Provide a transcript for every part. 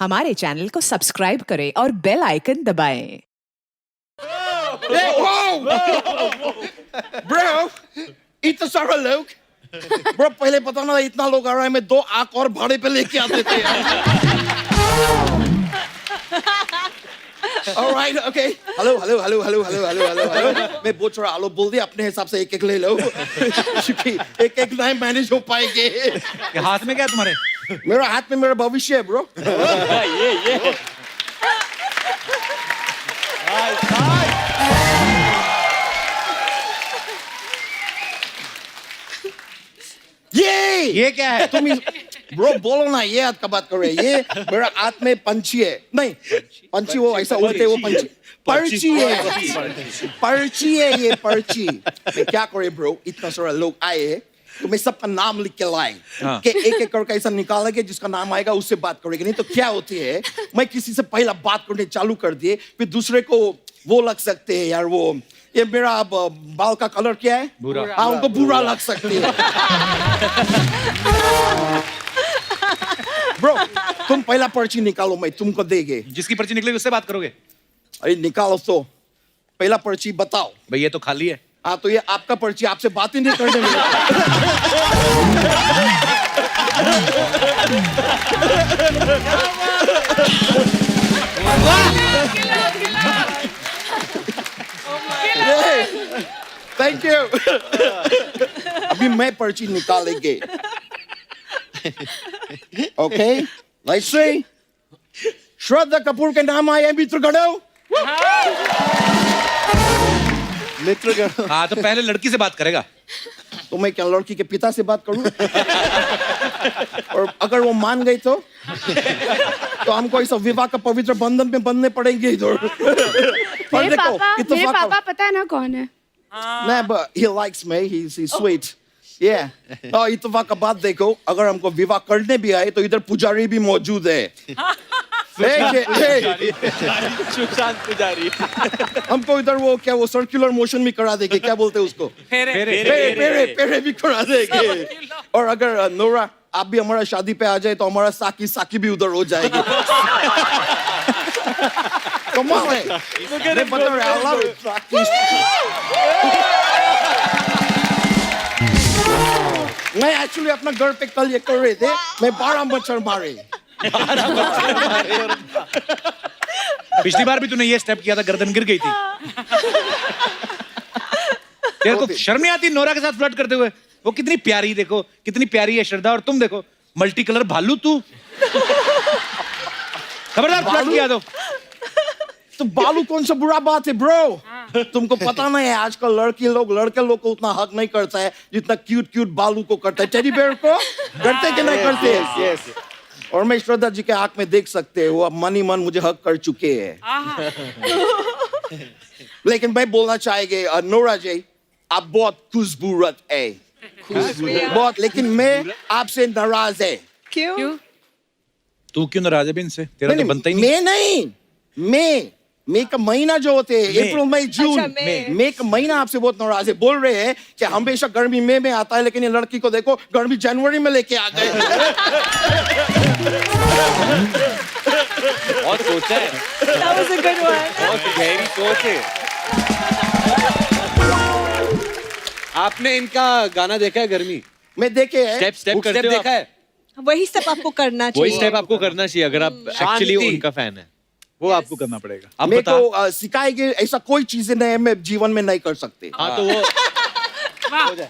हमारे चैनल को सब्सक्राइब करें और बेल आइकन दबाएं। Hey, whoa! Bro, इतना सारा लोग ब्रो पहले पता ना इतना लोग आ रहा है मैं 2 आंख और भाड़े पे लेके आते थे Alright, okay. हेलो मैं बहुत सारा आलू बोल दिया अपने हिसाब से एक ले लो क्योंकि एक नहीं मैनेज हो पाएंगे हाथ में क्या है तुम्हारे? मेरा हाथ में मेरा भविष्य है ब्रो ये ये क्या है? तुम ब्रो बोलो ना ये हाथ का बात कर रहे ये मेरा हाथ में पंछी है नहीं पंछी वो ऐसा उड़ते वो पंछी पर्ची है ये पर्ची मैं क्या करे ब्रो इतना सारा लोग आए तो मैं सबका नाम लिख के लाए कि एक एक करके ऐसा निकालेंगे जिसका नाम आएगा उससे बात करेंगे नहीं तो क्या होती है मैं किसी से पहला बात करने चालू कर दिए फिर दूसरे को वो लग सकते हैं यार वो ये मेरा बाल का कलर क्या है बुरा हाँ उनको बुरा लग सकती है ब्रो तुम पहला पर्ची निकालो मैं तुमको देंगे जिसकी पर्ची निकलेगी उससे बात करोगे? अरे निकालो तो पहला पर्ची बताओ भाई ये तो खाली है। हाँ तो ये आपका पर्ची आपसे बात ही नहीं करने मिला थैंक यू अभी मैं पर्ची निकालेंगे ओके वैसे श्रद्धा कपूर के नाम आए मित्र गणो हाँ तो पहले लड़की से बात करेगा तो मैं क्या लड़की के पिता से बात करूं और अगर वो मान गई तो हमको इस विवाह का पवित्र बंधन में बंधने पड़ेंगे इधर मेरे पापा पता है ना कौन है नहीं but he likes me he's sweet yeah तो इत्तेफाक का बात देखो अगर हमको विवाह करने भी आए तो इधर पुजारी भी मौजूद है सुशांत पुजारी हमको इधर वो क्या वो सर्कुलर मोशन भी करा देंगे क्या बोलते हैं उसको पेरे भी करा देंगे और अगर नोरा आप भी हमारा शादी पे आ जाए तो हमारा साकी भी उधर हो जाएगी कमाल है मैं बता रहा हूं I love it मैं एक्चुअली अपना घर पे कल ये कर रहे थे मैं 12 मच्छर मारे पिछली बार भी तूने ये स्टेप किया था गर्दन गिर गई थी तेरे को शर्म नहीं आती नोरा के साथ फ्लर्ट करते हुए? वो कितनी प्यारी देखो कितनी प्यारी है श्रद्धा और तुम देखो मल्टी कलर भालू तू खबरदार फ्लर्ट किया तो बालू कौन सा बुरा बात है ब्रो तुमको पता नहीं है आजकल लड़के लोग को उतना हक नहीं करता है जितना क्यूट बालू को करता है टेडी बेयर को करते कि नहीं करते yes. और मैं श्रद्धा जी के आंख में देख सकते हैं वो अब मन ही मन मुझे हक कर चुके हैं लेकिन मैं बोलना चाहेंगे नोरा जी आप बहुत खूबसूरत है बहुत लेकिन मैं आपसे नाराज है क्यों तू क्यों नाराज है इनसे? तेरा तो बनता ही नहीं। मैं का महीना जो होते हैं अप्रैल मई जून मैं का महीना आपसे बहुत नाराज है बोल रहे हैं कि हमेशा गर्मी मई में आता है लेकिन ये लड़की को देखो गर्मी जनवरी में लेके आ गए बहुत सोचा है That was a good one. बहुत गहरी सोच है आपने इनका गाना देखा है गर्मी मैं देखे है स्टेप करते हो देखा है वही सब आपको करना वही चाहिए स्टेप आपको करना चाहिए अगर आप एक्चुअली उनका फैन है वो आपको करना पड़ेगा अब मेरे बता को सिखाएंगे ऐसा कोई चीजें नहीं मैं जीवन में नहीं कर सकते हाँ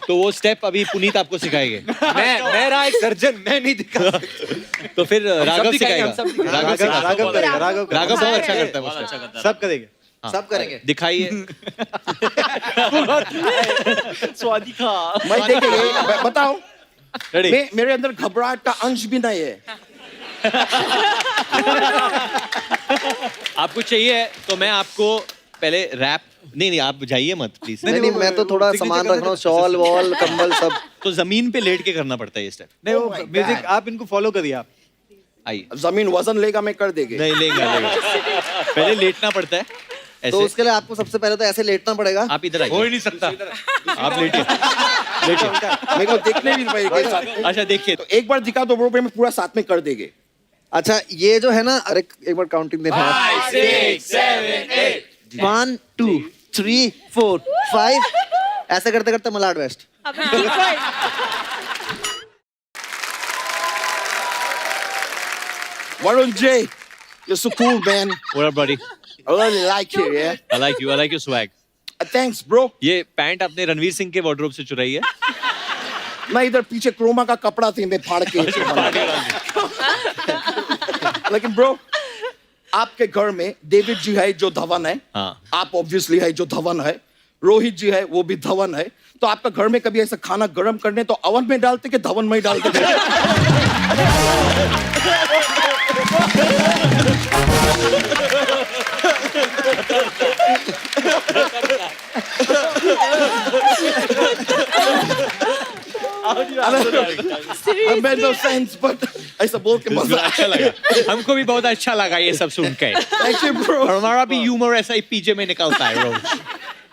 तो वो स्टेप अभी पुनीत आपको सिखाएंगे मैं रहा एक सर्जन मैं नहीं दिखा तो फिर राघव सिखाएगा राघव बहुत अच्छा करता है वो step। सब करेंगे सब करेंगे दिखाइए स्वादी खा मैं देखेंगे बताओ रेडी मेरे अंदर घबराहट का अंश भी नहीं है आपको चाहिए तो मैं आपको पहले रैप नहीं आप जाइए मत प्लीज नहीं मैं तो थोड़ा सामान रख रहा हूँ शॉल वॉल कंबल सब तो जमीन पे लेट के करना पड़ता है ये स्टेप नहीं वो Oh my म्यूजिक God. आप इनको फॉलो करिए आप आइए जमीन वजन लेगा मैं कर देंगे नहीं लेगा पहले लेटना पड़ता है ऐसे तो उसके लिए आपको सबसे पहले तो ऐसे लेटना पड़ेगा आप इधर आइए हो ही नहीं सकता आप लेटिए मेरे को देखने भी नहीं पड़ेगा अच्छा देखिए तो एक बार दिखा दो ब्रो मैं पूरा साथ में कर देंगे अच्छा ये जो है ना, अरे एक बार काउंटिंग देना। 5, 6, 7, 8 1 2 3 4 5 ऐसे करते करते Malad west. Varun J, you're so cool, man. What up, buddy? I really like you, yeah. I like you. I like your swag. Thanks, bro. ये पैंट आपने रणवीर सिंह के वार्डरोब से चुराई है? मैं इधर पीछे क्रोमा का कपड़ा थी, मैं फाड़ के। लेकिन ब्रो, आपके घर में डेविड जी है जो धवन है, हाँ। आप ऑब्वियसली है जो धवन है, रोहित जी है वो भी धवन है, तो आपका घर में कभी ऐसा खाना गर्म करने तो अवन में डालते कि धवन में ही डालते थे? I made no sense, but ऐसा बोल के मजा अच्छा लगा। हमको भी बहुत अच्छा लगा ये सब सुन के। Thank you, bro. और हमारा भी ह्यूमर ऐसा ही पीछे में निकलता है रोज।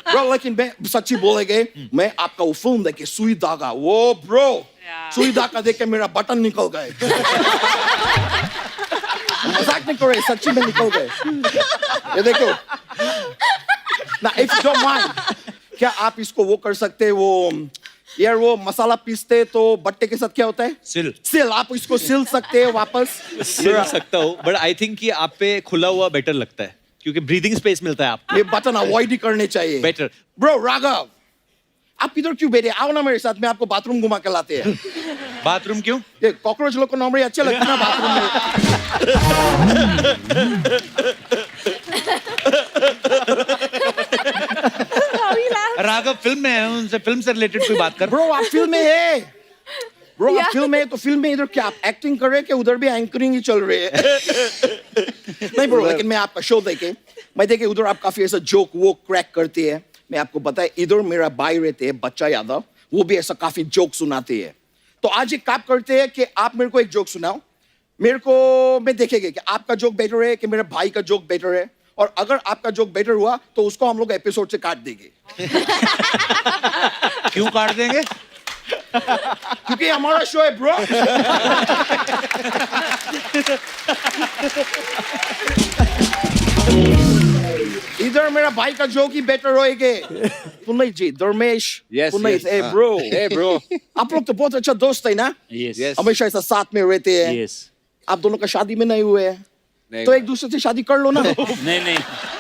Bro, लेकिन मैं सच्ची बोलेंगे, मैं आपका वो फिल्म देखे सुई धागा, वो ब्रो, सुई धागा देख के मेरा बटन निकल गए। मजाक नहीं कर रहे, सच्ची में निकल गए। ये देखो। ना, if you don't mind, क्या आप इसको वो कर सकते हैं, वो यार वो मसाला पीसते तो बट्टे के साथ क्या होता है? सिल। सिल, आप इसको सिल सकते हैं वापस? सिल सकता हूँ, बट आई थिंक कि आप पे खुला हुआ बेटर लगता है, क्योंकि ब्रीदिंग स्पेस मिलता है आपको। ये बटन अवॉइड ही करने चाहिए। बेटर। ब्रो राघव, आप इधर क्यों बैठे? आओ ना मेरे साथ, मैं आपको बाथरूम घुमा के लाते हैं। बाथरूम क्यों? ये कॉकरोच लोग को नॉर्मली अच्छे लगते हैं ना बाथरूम में। राघव फिल्म में है, उनसे फिल्म से रिलेटेड कोई बात कर। ब्रो आप फिल्म में है, ब्रो आप फिल्म में है, तो फिल्म में इधर क्या आप एक्टिंग कर रहे हैं कि उधर भी एंकरिंग ही चल रही है? नहीं ब्रो, लेकिन मैं आपका शो देखे, मैं देखे उधर आप काफी ऐसा जोक वो क्रैक करती है। मैं आपको बताया, इधर मेरा भाई रहते हैं बच्चा यादव, वो भी ऐसा काफी जोक सुनाती है। तो आज एक काम करते हैं कि आप मेरे को एक जोक सुनाओ, मेरे को मैं देखेंगे कि आपका जोक बेटर है कि मेरे भाई का जोक बेटर है, और अगर आपका जोक बेटर हुआ तो उसको हम लोग एपिसोड से काट देंगे। क्यों काट देंगे? क्योंकि हमारा शो है ब्रो। इधर मेरा भाई का जोक ही बेटर होएगे। पुनई जी, धर्मेश, पुनई, ए ब्रो, आप लोग तो बहुत अच्छा दोस्त है ना? हमेशा ऐसा साथ में रहते हैं। आप दोनों का शादी में नहीं हुए हैं, तो एक दूसरे से शादी कर लो ना। नहीं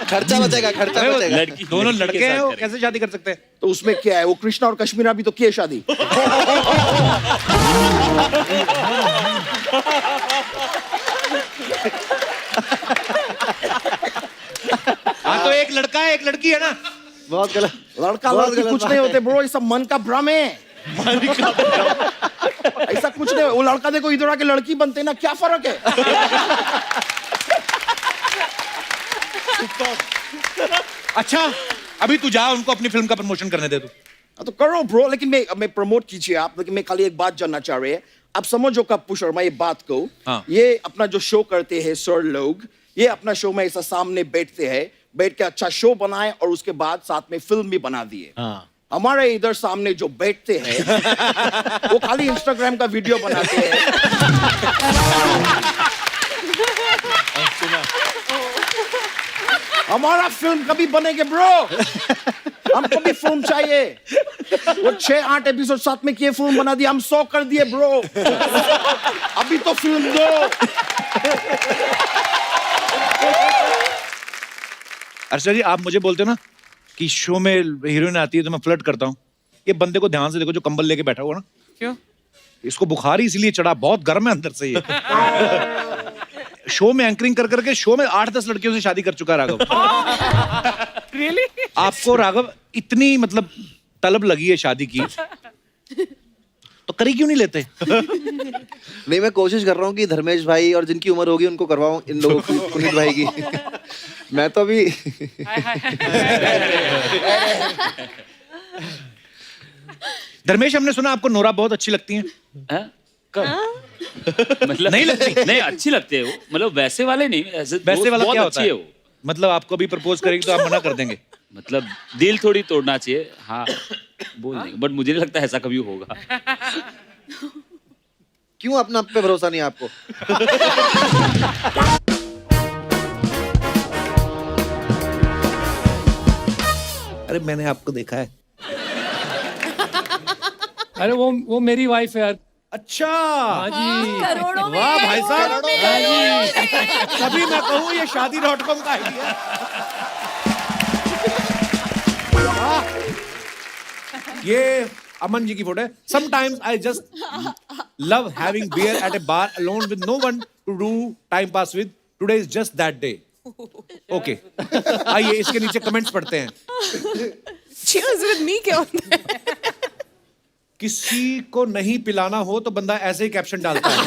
खर्चा बचेगा, खर्चा बचेगा। लड़की दोनों लड़के हैं, वो कैसे शादी कर सकते हैं? तो उसमें क्या है, वो कृष्णा और कश्मीरा भी तो किए शादी। हाँ तो एक लड़का है एक लड़की है ना। बहुत गलत। लड़का बहुत लड़की गलत कुछ बात नहीं है। होते ब्रो, ये सब मन का भ्रम है। ऐसा कुछ नहीं, वो लड़का देखो इधर आके लड़की बनते ना, क्या फर्क है? अच्छा अभी तू जा, उनको अपनी फिल्म का प्रमोशन करने दे तू। तो करो ब्रो, लेकिन मैं प्रमोट कीजिए आप, लेकिन मैं खाली एक बात जानना चाह रहे हैं, आप समझो कब शर्मा ये बात को। हाँ। ये अपना जो शो करते हैं सर लोग, ये अपना शो में ऐसा सामने बैठते हैं, बैठ के अच्छा शो बनाए और उसके बाद साथ में फिल्म भी बना दिए। हाँ। हमारे इधर सामने जो बैठते हैं वो खाली इंस्टाग्राम का वीडियो बनाते हैं। हमारा फिल्म कभी बनेगे ब्रो? हमको भी फिल्म चाहिए। वो 6-8 एपिसोड साथ में किए, फिल्म बना दिया, हम 100 कर दिए ब्रो। अभी तो फिल्म दो। अर्षद जी, आप मुझे बोलते हो ना कि शो में हीरोइन आती है तो मैं फ्लर्ट करता हूँ। ये बंदे को ध्यान से देखो जो कंबल लेके बैठा हुआ ना। क्यों? इसको बुखार ही इसलिए चढ़ा, बहुत गर्म है अंदर से ये। शो में एंकरिंग कर करके शो में 8-10 लड़कियों से शादी कर चुका है राघव। रियली? आपको राघव इतनी मतलब तलब लगी है शादी की, तो करी क्यों नहीं लेते? नहीं, मैं कोशिश कर रहा हूँ कि धर्मेश भाई और जिनकी उम्र होगी उनको करवाऊं इन लोगों की, पुनीत भाई की। मैं तो अभी धर्मेश, हमने सुना आपको नोरा बहुत अच्छी लगती हैं। हाँ? कब? मतलब नहीं लगती? नहीं, अच्छी लगती है वो, मतलब वैसे वाले नहीं, ऐसे वैसे वाला बहुत क्या अच्छी होता है? वो। मतलब आपको अभी प्रपोज करेंगे तो आप मना कर देंगे? मतलब दिल थोड़ी तोड़ना चाहिए, हाँ बोल देंगे, बट मुझे नहीं लगता ऐसा कभी होगा। क्यों अपना आप पे भरोसा नहीं है आपको? अरे मैंने आपको देखा है। अरे वो मेरी वाइफ है यार। अच्छा करोड़ों में, वाह भाई साहब, करोड़ों में। तभी मैं कहूँ ये शादी.com का आइडिया। ये अमन जी की फोटो है। Sometimes I just love having beer at a bar alone with no one to do time pass with. Today is just that day. Okay. आइए इसके नीचे कमेंट्स पढ़ते हैं। Cheers with me क्या होता है? किसी को नहीं पिलाना हो तो बंदा ऐसे ही कैप्शन डालता है।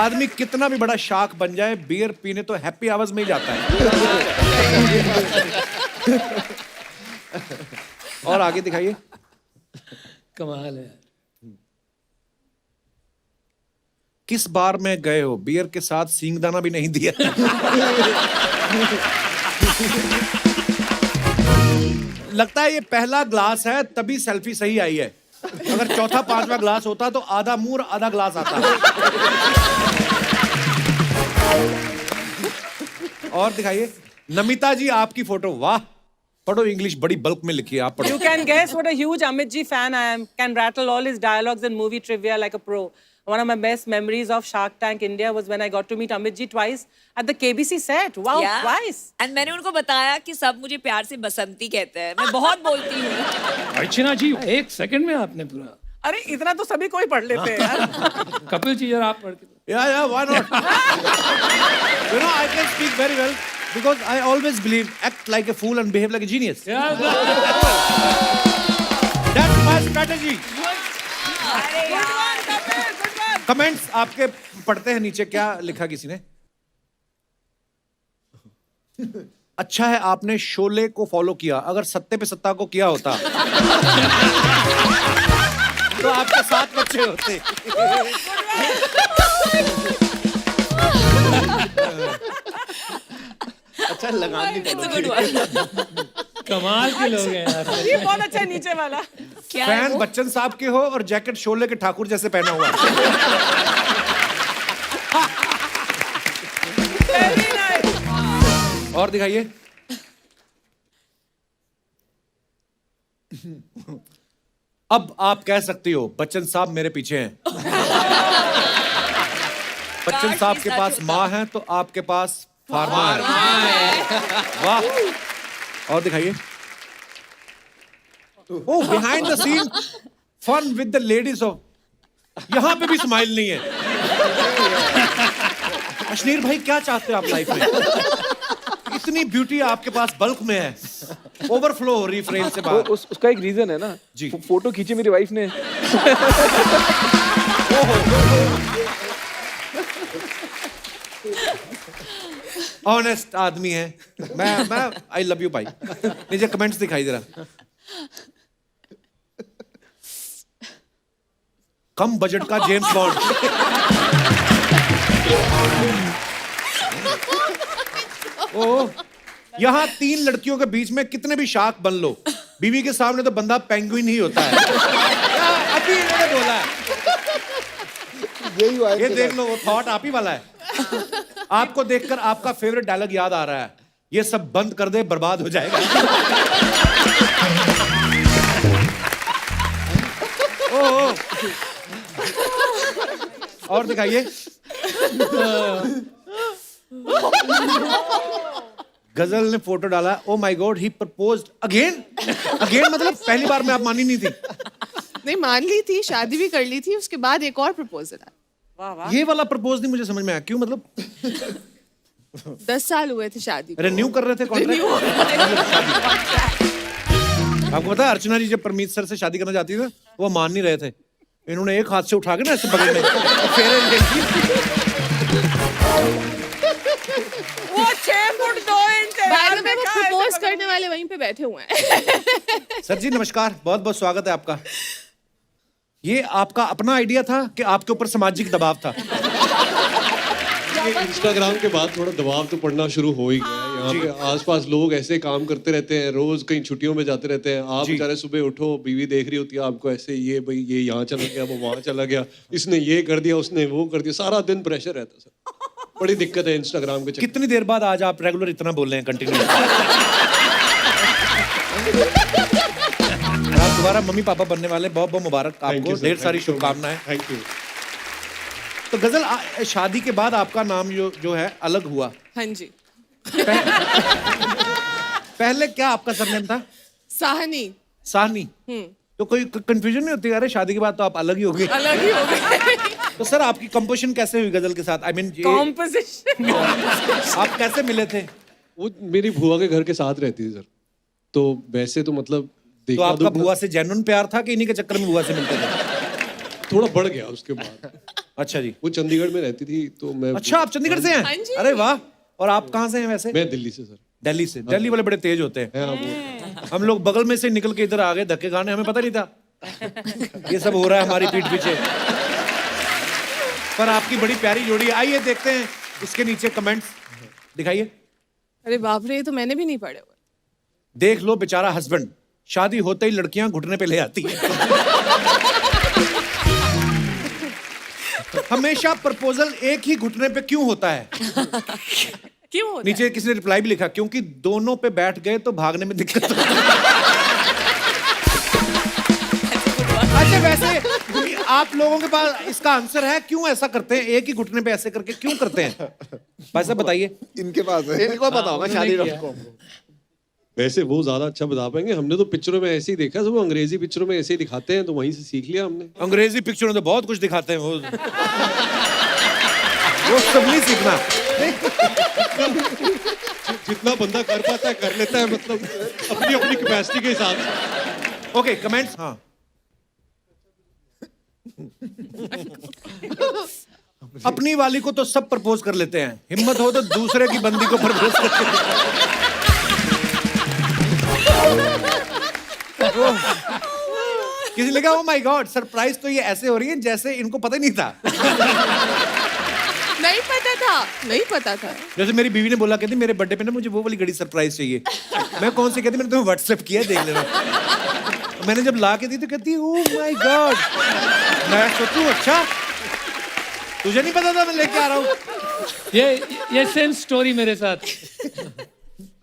आदमी कितना भी बड़ा शार्क बन जाए, बियर पीने तो हैप्पी आवर्स में ही जाता है। और आगे दिखाइए। कमाल है। किस बार में गए हो, बियर के साथ सींगदाना भी नहीं दिया? लगता है ये पहला ग्लास है तभी सेल्फी सही आई है। अगर चौथा पांचवा ग्लास होता तो आधा मुंह और आधा ग्लास आता। और दिखाइए नमिता जी आपकी फोटो। वाह, पढ़ो इंग्लिश बड़ी बल्क में लिखी है, आप पढ़ो। You can guess what a huge Amit ji fan I am. Can rattle all his dialogues and movie trivia like a pro. One of my best memories of Shark Tank India was when I got to meet Amit ji twice at the KBC set. Wow, twice. And मैंने उनको बताया कि सब मुझे प्यार से बसंती कहते हैं। मैं बहुत बोलती हूँ। अर्चना जी 1 सेकंड में आपने पूरा। अरे इतना तो सभी कोई पढ़ लेते हैं यार। कपिल जी यार आप पढ़ के। Yeah, why not? You know, I can speak very well because I always believe act like a fool and behave like a genius. That's my strategy. Comments आपके पढ़ते हैं नीचे। क्या लिखा किसी ने? अच्छा है आपने शोले को फॉलो किया, अगर सत्ते पे सत्ता को किया होता तो आपके 7 बच्चे होते। अच्छा लगान नहीं पड़ोगी। कमाल के लोग हैं यार। ये बहुत अच्छा है नीचे वाला। फैन बच्चन साहब के हो और जैकेट शोले के ठाकुर जैसे पहना हुआ। और दिखाइए। अब आप कह सकती हो बच्चन साहब मेरे पीछे हैं। बच्चन साहब के पास माँ है तो आपके पास फार्मा है। वाह। और दिखाइए। Oh behind the scene fun with the ladies of. यहां पे भी स्माइल नहीं है। अशनीर भाई क्या चाहते हो आप लाइफ में? इतनी ब्यूटी आपके पास बल्क में है, ओवरफ्लो हो रही फ्रेम से बाहर। उसका एक रीजन है ना जी। फोटो खींची मेरी वाइफ ने। ऑनेस्ट आदमी है। मैं आई लव यू भाई। नीचे कमेंट्स दिखाई दे रहा। कम बजट का जेम्स बॉन्ड। ओ यहाँ 3 लड़कियों के बीच में कितने भी शार्क बन लो, बीवी के सामने तो बंदा पेंगुइन ही होता है। अभी इन्होंने बोला है। ये देख लो, वो थॉट आप ही वाला है। आपको देखकर आपका फेवरेट डायलॉग याद आ रहा है, ये सब बंद कर दे बर्बाद हो जाएगा। ओ और दिखाइए। गजल ने फोटो डाला। Oh my God, he proposed again. Again मतलब पहली बार में आप मानी नहीं थी? नहीं मान ली थी, शादी भी कर ली थी, उसके बाद एक और प्रपोजल आया। ये वाला प्रपोज नहीं मुझे समझ में आया, क्यों? मतलब 10 साल हुए थे शादी को। रिन्यू कर रहे थे कॉन्ट्रैक्ट? आपको पता है अर्चना जी जब परमीत सर से शादी करना चाहती थी वो मान नहीं रहे थे। इन्होंने एक हाथ से उठा के ना ऐसे बगल में फेरे लेके। वो 6 फुट 2 इंच है। बाद में वो प्रपोज करने वाले वहीं पे बैठे हुए हैं। सर जी नमस्कार, बहुत बहुत स्वागत है आपका। ये आपका अपना आइडिया था कि आपके ऊपर सामाजिक दबाव था? इंस्टाग्राम के बाद थोड़ा दबाव तो पड़ना शुरू हो ही गया है। यहाँ पे आसपास लोग ऐसे काम करते रहते हैं, रोज कहीं छुट्टियों में जाते रहते हैं। आप बेचारे सुबह उठो, बीवी देख रही होती है आपको ऐसे, ये भाई ये यहाँ चला गया, वो वहाँ चला गया, इसने ये कर दिया, उसने वो कर दिया, सारा दिन प्रेशर रहता है सर। बड़ी दिक्कत है इंस्टाग्राम के चक्कर। कितनी देर बाद आज आप रेगुलर इतना बोल रहे हैं कंटिन्यू? आप दोबारा मम्मी पापा बनने वाले, बहुत बहुत मुबारक आपको, ढेर सारी शुभकामनाएं। Thank you. तो गजल, शादी के बाद आपका नाम जो है अलग हुआ। हाँ जी। पहले क्या आपका सरनेम था? साहनी। साहनी। तो कोई कंफ्यूजन नहीं होती, अरे शादी के बाद तो आप अलग ही हो गए? अलग ही हो गए। तो सर आपकी कंपोजिशन कैसे हुई गजल के साथ? I mean composition. आप कैसे मिले थे? वो मेरी बुआ के घर के साथ रहती थी सर, तो वैसे तो मतलब तो आपका बुआ से जेन्युइन प्यार था कि इन्हीं के चक्कर में बुआ से मिलते थे? थोड़ा बढ़ गया उसके बाद। अच्छा जी। वो चंडीगढ़ में रहती थी तो मैं। अच्छा, आप चंडीगढ़ से हैं? अरे वाह। और आप कहाँ से हैं वैसे? मैं दिल्ली से सर। दिल्ली से? दिल्ली वाले बड़े तेज होते हैं। हम लोग बगल में से निकल के इधर आ गए धक्के खाने, हमें पता नहीं था ये सब हो रहा है हमारी पीठ पीछे। पर आपकी बड़ी प्यारी जोड़ी है। आइए देखते हैं इसके नीचे कमेंट्स, दिखाइए। अरे बाप रे, ये तो मैंने भी नहीं पढ़े हुए। देख लो बेचारा हस्बैंड, शादी होते ही लड़कियां घुटने पे ले आती है। हमेशा प्रपोजल एक ही घुटने पे क्यों होता है? क्यों होता नीचे किसी ने रिप्लाई भी लिखा, क्योंकि दोनों पे बैठ गए तो भागने में दिक्कत होती है। अच्छा, वैसे आप लोगों के पास इसका आंसर है, क्यों ऐसा करते हैं? एक ही घुटने पे ऐसे करके क्यों करते हैं? भाई साहब बताइए। इनके पास है, इनको पता होगा शादी को। वैसे वो ज्यादा अच्छा बता पाएंगे, हमने तो पिक्चरों में ऐसे ही देखा, सब अंग्रेजी पिक्चरों में ऐसे ही दिखाते हैं तो वहीं से सीख लिया हमने। अंग्रेजी पिक्चरों में तो बहुत कुछ दिखाते हैं, वो सब नहीं सीखना। जितना बंदा कर पाता है कर लेता है, मतलब अपनी अपनी कैपेसिटी के हिसाब से। Okay, comments. हाँ, अपनी वाली को तो सब प्रपोज कर लेते हैं, हिम्मत हो तो दूसरे की बंदी को प्रपोज करते हैं। किसी ने लगा, ओ माय गॉड, सरप्राइज तो ये ऐसे हो रही है जैसे इनको पता ही नहीं था। नहीं पता था, नहीं पता था। जैसे मेरी बीवी ने बोला, कहती मेरे बर्थडे पे ना मुझे वो वाली घड़ी सरप्राइज चाहिए। मैं कौन सी? कहती मैंने तुम्हें व्हाट्सएप किया, देख लेना। मैंने जब ला के दी तो कहती ओ माय गॉड। मैं सोचूं, अच्छा तुझे नहीं पता था मैं लेके आ रहा हूँ? ये सेम स्टोरी मेरे साथ।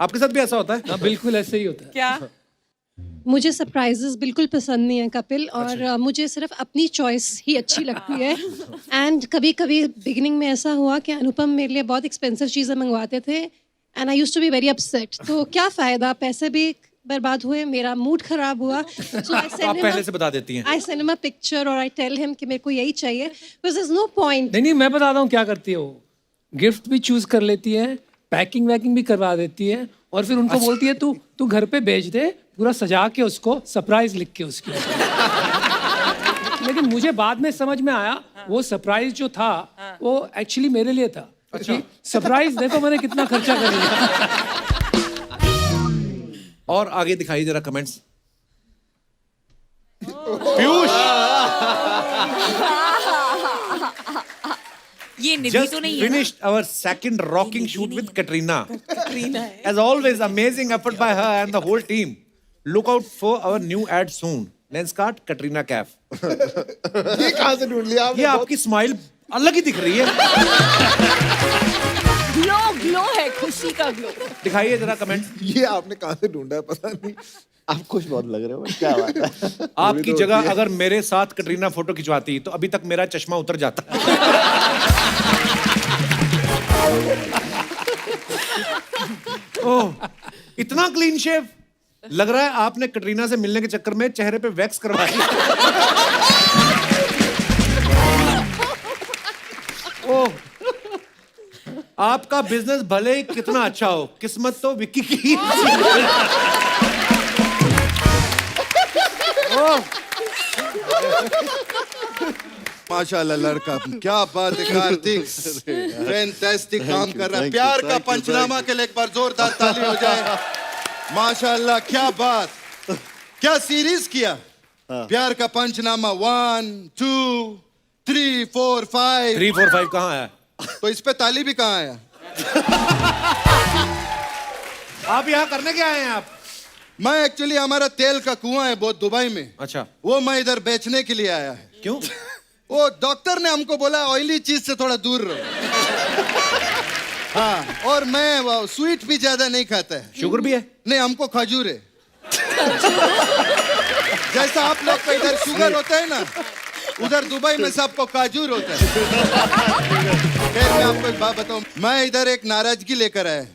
आपके साथ भी ऐसा होता है? हाँ, बिल्कुल ऐसे ही होता है। क्या? मुझे सरप्राइजेस बिल्कुल पसंद नहीं है कपिल, और मुझे सिर्फ अपनी चॉइस ही अच्छी लगती है। एंड कभी कभी बिगिनिंग में ऐसा हुआ कि अनुपम मेरे लिए बहुत एक्सपेंसिव चीज़ें मंगवाते थे, and I used to be very upset. तो क्या फ़ायदा, पैसे भी बर्बाद हुए, मेरा मूड खराब हुआ। So आप पहले से बता देती हैं। I send him a picture or I tell him कि मेरे को यही चाहिए, because there's no point। नहीं, मैं बताता हूँ क्या करती है वो। गिफ्ट भी चूज कर लेती है, पैकिंग वैकिंग भी करवा देती है, और फिर उनको बोलती है तू घर पे भेज दे, पूरा सजा के उसको, सरप्राइज लिख के उसकी। लेकिन मुझे बाद में समझ में आया वो सरप्राइज जो था वो एक्चुअली मेरे लिए था। सरप्राइज देखो मैंने कितना खर्चा कर लिया। और आगे दिखाइए जरा कमेंट्स। पीयूष, ये निधि just तो नहीं है ना? finished our second rocking shoot with Katrina. As always, amazing effort by her and the whole team. Look out for our new ad soon. Lenskart Katrina Cafe. ये कहाँ से ढूंढ लिया आपने? ये आपकी स्माइल अलग ही दिख रही है। ग्लो है, खुशी का ग्लो। दिखाइए जरा कमेंट। ये आपने कहाँ से ढूंढा है पता नहीं। आप खुश बहुत लग रहे हो, क्या बात है। आपकी जगह अगर मेरे साथ कटरीना फोटो खिंचवाती तो अभी तक मेरा चश्मा उतर जाता। ओह, इतना क्लीन शेव। लग रहा है आपने कटरीना से मिलने के चक्कर में चेहरे पे वैक्स करवा दी। ओह, आपका बिजनेस भले ही कितना अच्छा हो, किस्मत तो विक्की की। माशाल्लाह लड़का, क्या बात है कार्तिक, फैंटास्टिक काम कर रहा है। प्यार का पंचनामा के लिए एक बार जोरदार ताली हो जाए। माशाल्लाह, क्या बात, क्या सीरीज किया। प्यार का पंचनामा 1 2 3 4 5। 3 4 5 कहाँ है? तो इस पे ताली भी कहाँ आया? आप यहाँ करने क्या आए हैं आप? मैं एक्चुअली हमारा तेल का कुआं है बहुत दुबई में, अच्छा, वो मैं इधर बेचने के लिए आया है। क्यों? वो डॉक्टर ने हमको बोला ऑयली चीज से थोड़ा दूर रहो। हाँ, और मैं वो स्वीट भी ज्यादा नहीं खाता है। शुगर भी है? नहीं, हमको खजूर है। जैसा आप लोग को इधर शुगर होता है ना, उधर दुबई में सबको काजूर होता है। फिर मैं आपको एक बात बताऊं, मैं इधर एक नाराजगी लेकर आया है।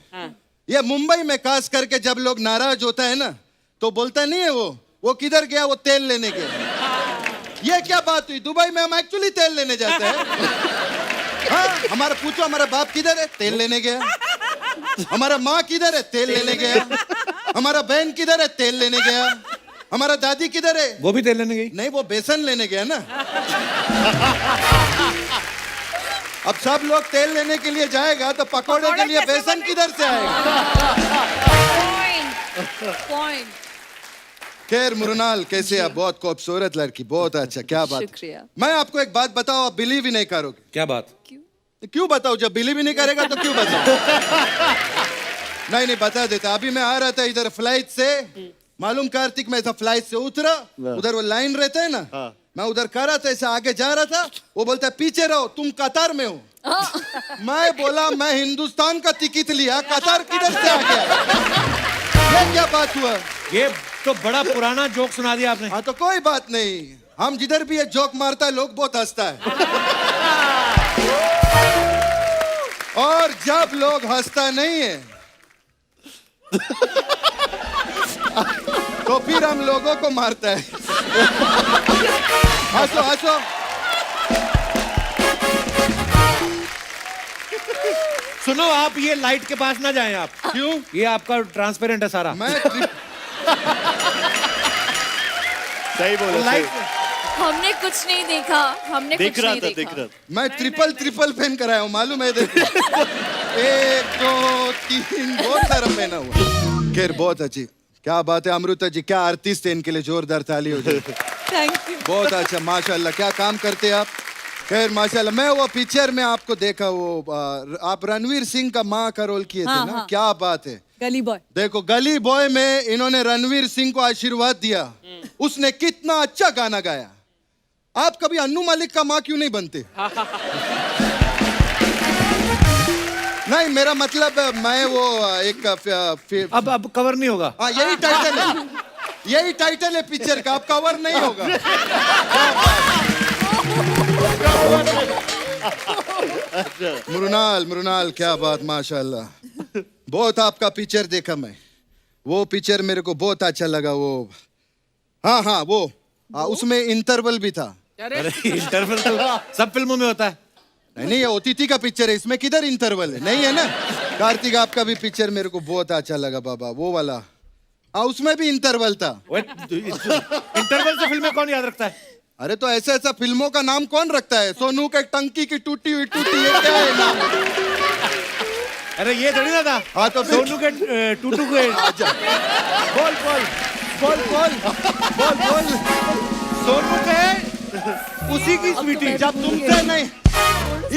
ये मुंबई में खास करके जब लोग नाराज होता है ना, तो बोलता नहीं है वो किधर गया, वो तेल लेने गया। ये क्या बात हुई? दुबई में हम एक्चुअली तेल लेने जाते हैं। हाँ, हमारा पूछो हमारा बाप किधर है, तेल लेने गया। हमारा माँ किधर है, तेल लेने गया। हमारा बहन किधर है, तेल लेने गया। हमारा दादी किधर है, वो भी तेल लेने गई। नहीं, वो बेसन लेने गया ना। अब सब लोग तेल लेने के लिए जाएगा तो पकोड़े के लिए बेसन किधर से आएगा? पॉइंट। खैर मुरनाल, कैसे आप? बहुत खूबसूरत लड़की, बहुत अच्छा, क्या बात। शुक्रिया। मैं आपको एक बात बताओ, आप बिलीव ही नहीं करोगे। क्या बात? क्यों बताओ? जब बिलीव ही नहीं करेगा तो क्यों बताओ? नहीं बता देता। अभी मैं आ रहा था इधर फ्लाइट से, मालूम कार्तिक, मैं फ्लाइट से उतरा, उधर वो लाइन रहता है ना, मैं उधर कर रहा था, ऐसे आगे जा रहा था, वो बोलता है पीछे रहो, तुम कतार में हो। मैं बोला मैं हिंदुस्तान का टिकट लिया, कतार किधर से आ गया? ये क्या बात हुआ? ये तो बड़ा पुराना जोक सुना दिया आपने। हाँ, तो कोई बात नहीं, हम जिधर भी ये जोक मारता है लोग बहुत हंसता है। और जब लोग हंसता नहीं है तो फिर हम लोगों को मारता है। हंसो हंसो। सुनो, आप ये लाइट के पास ना जाएं आप। क्यों? ये आपका ट्रांसपेरेंट है सारा। मैं सही बोलो। लाइट हमने कुछ नहीं देखा, हमने कुछ नहीं देखा। मैं ट्रिपल पहन कर आया हूँ, मालूम है? देखो 1 2 3 बहुत सारा पहना हुआ। खैर बहुत अच्छी, क्या बात है अमृता जी, क्या आर्टिस्ट है, इनके लिए जोरदार ताली हो जाए। Thank you. बहुत अच्छा, माशाल्लाह, क्या काम करते हैं आप। खैर माशाल्लाह, मैं वो पिक्चर में आपको देखा, वो आप रणवीर सिंह का माँ का रोल किए थे हाँ, ना। हाँ। क्या बात है। गली बॉय। देखो गली बॉय में इन्होंने रणवीर सिंह को आशीर्वाद दिया, उसने कितना अच्छा गाना गाया। आप कभी अन्नू मलिक का माँ क्यों नहीं बनते? नहीं, मेरा मतलब मैं वो एक अब कवर नहीं होगा। हाँ, यही टाइटल है, यही टाइटल है पिक्चर का, अब कवर नहीं होगा। मुरनाल क्या बात, माशाल्लाह। बहुत आपका पिक्चर देखा मैं, वो पिक्चर मेरे को बहुत अच्छा लगा। वो हाँ वो उसमें इंटरवल भी था। अरे इंटरवल तो सब फिल्मों में होता है। नहीं, ये ओटीटी का पिक्चर है, इसमें किधर इंटरवल है? नहीं है ना। कार्तिक, आपका भी पिक्चर मेरे को बहुत अच्छा लगा बाबा, वो वाला। हाँ, उसमें भी इंटरवल था। इंटरवल से फिल्में कौन याद रखता है? अरे तो ऐसा फिल्मों का नाम कौन रखता है? सोनू के टंकी की टूटी हुई टूटी, ये क्या है नाम? अरे ये थोड़ी ना था। हाँ, तो सोनू के टूटू के बोल सोनू के उसी की स्वीटी। जब तुमसे नहीं,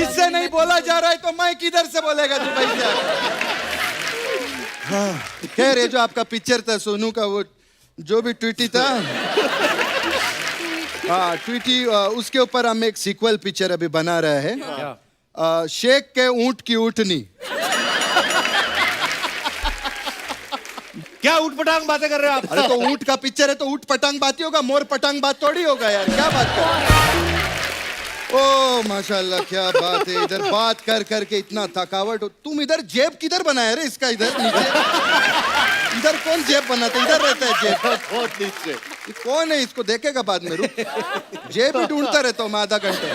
इससे नहीं बोला जा रहा है तो मैं किधर से बोलेगा तू भाई? हाँ, कह रहे जो आपका पिक्चर था सोनू का, वो जो भी ट्वीटी था, हाँ ट्वीटी, उसके ऊपर हम एक सीक्वल पिक्चर अभी बना रहे हैं, शेख के ऊंट की ऊँटनी। क्या ऊट पटांग बातें कर रहे हो आप? अरे तो ऊंट का पिक्चर है तो ऊंट पटांग बात ही होगा, मोर पटांग बात थोड़ी होगा यार, क्या बात कर। ओ माशाल्लाह, क्या बात है। इधर बात कर करके इतना थकावट हो। तुम इधर जेब किधर बनाया रे इसका? इधर नीचे इधर कौन जेब बनाता? इधर रहता है जेब बहुत नीचे। ये कौन है? इसको देखेगा बाद में, रुक। जेब ही ढूंढता रहता हूँ मैं आधा घंटे।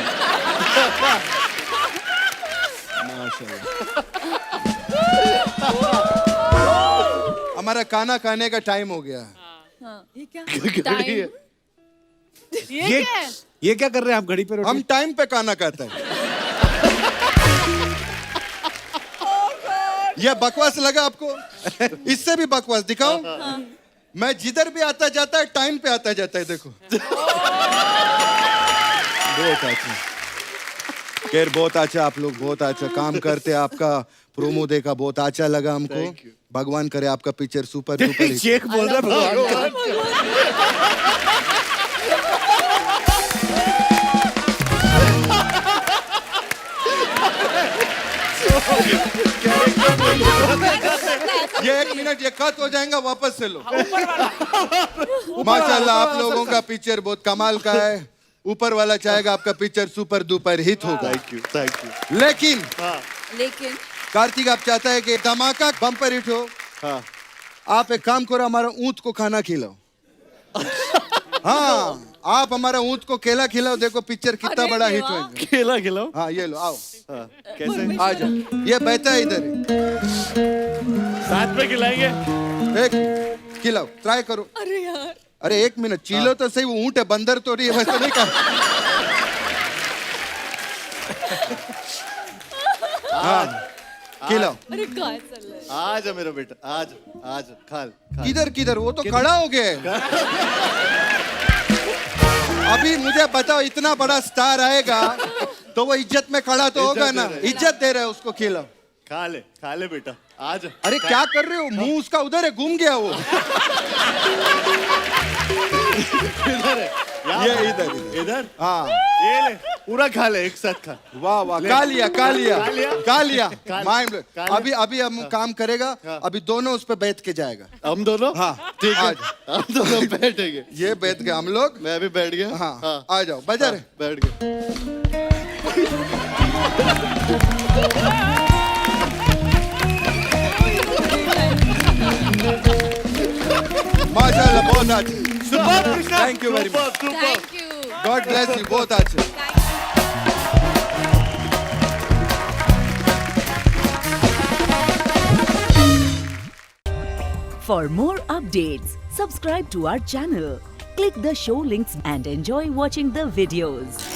हमारा खाना खाने का टाइम हो गया। ये क्या? ये क्या कर रहे हैं आप? घड़ी पे रोटी? हम टाइम पे खाना खाते हैं। ये बकवास लगा आपको? इससे भी बकवास दिखाऊं? मैं जिधर भी आता जाता है टाइम पे आता जाता है, देखो। बहुत अच्छा। खैर बहुत अच्छा, आप लोग बहुत अच्छा काम करते, आपका प्रोमो देखा बहुत अच्छा लगा हमको। भगवान करे आपका picture super duper hit. Shaikh बोल रहा है भगवान का। ये 1 मिनट, ये कट हो जाएगा, वापस से लो। माशाल्लाह आप लोगों का पिक्चर बहुत कमाल का है। ऊपर वाला चाहेगा आपका पिक्चर सुपर डुपर हिट होगा। Thank you. लेकिन लेकिन कार्तिक आप चाहता है कि धमाका बम्पर हिट हो। हाँ आप एक काम करो, हमारा ऊंट को खाना खिलाओ। हाँ, आप हमारा ऊंट को केला खिलाओ, देखो पिक्चर कितना बड़ा हिट होगा। केला खिलाओ। हाँ ये लो, आओ। हाँ, कैसे? आ जाओ, ये बैठा है इधर। साथ में खिलाएंगे। एक खिलाओ, ट्राई करो। अरे यार, अरे 1 मिनट, चीलो तो सही, वो ऊंट है, बंदर तो नहीं है, वैसे नहीं कर। हाँ खिलाओ। अरे कहाँ चल रहा है? आज मेरा बेटा, आज आज खाल। किधर किधर, वो तो खड़ा हो गया है। अभी मुझे बताओ, इतना बड़ा स्टार आएगा तो वो इज्जत में खड़ा तो होगा ना। इज्जत दे रहे हो उसको, खिलाओ। खा ले बेटा आज। अरे क्या कर रहे हो, मुंह उसका उधर है, घूम गया वो। ये इधर इधर। हाँ ये ले, पूरा खा ले, एक साथ खा। वाह वाह, खा लिया खा लिया खा लिया। माइंड खा अभी अभी हम काम करेगा, अभी दोनों उस पे बैठ के जाएगा। हम दोनों। हाँ ठीक है, आज हम दोनों बैठेंगे। ये बैठ गए हम लोग, मैं भी बैठ गया। हाँ आ जाओ, बजा रहे। बैठ गए। माशाल्लाह बहुत अच्छे। Thank you very much, thank you. God bless you, बहुत अच्छे। For more updates, subscribe to our channel, click the show links and enjoy watching the videos.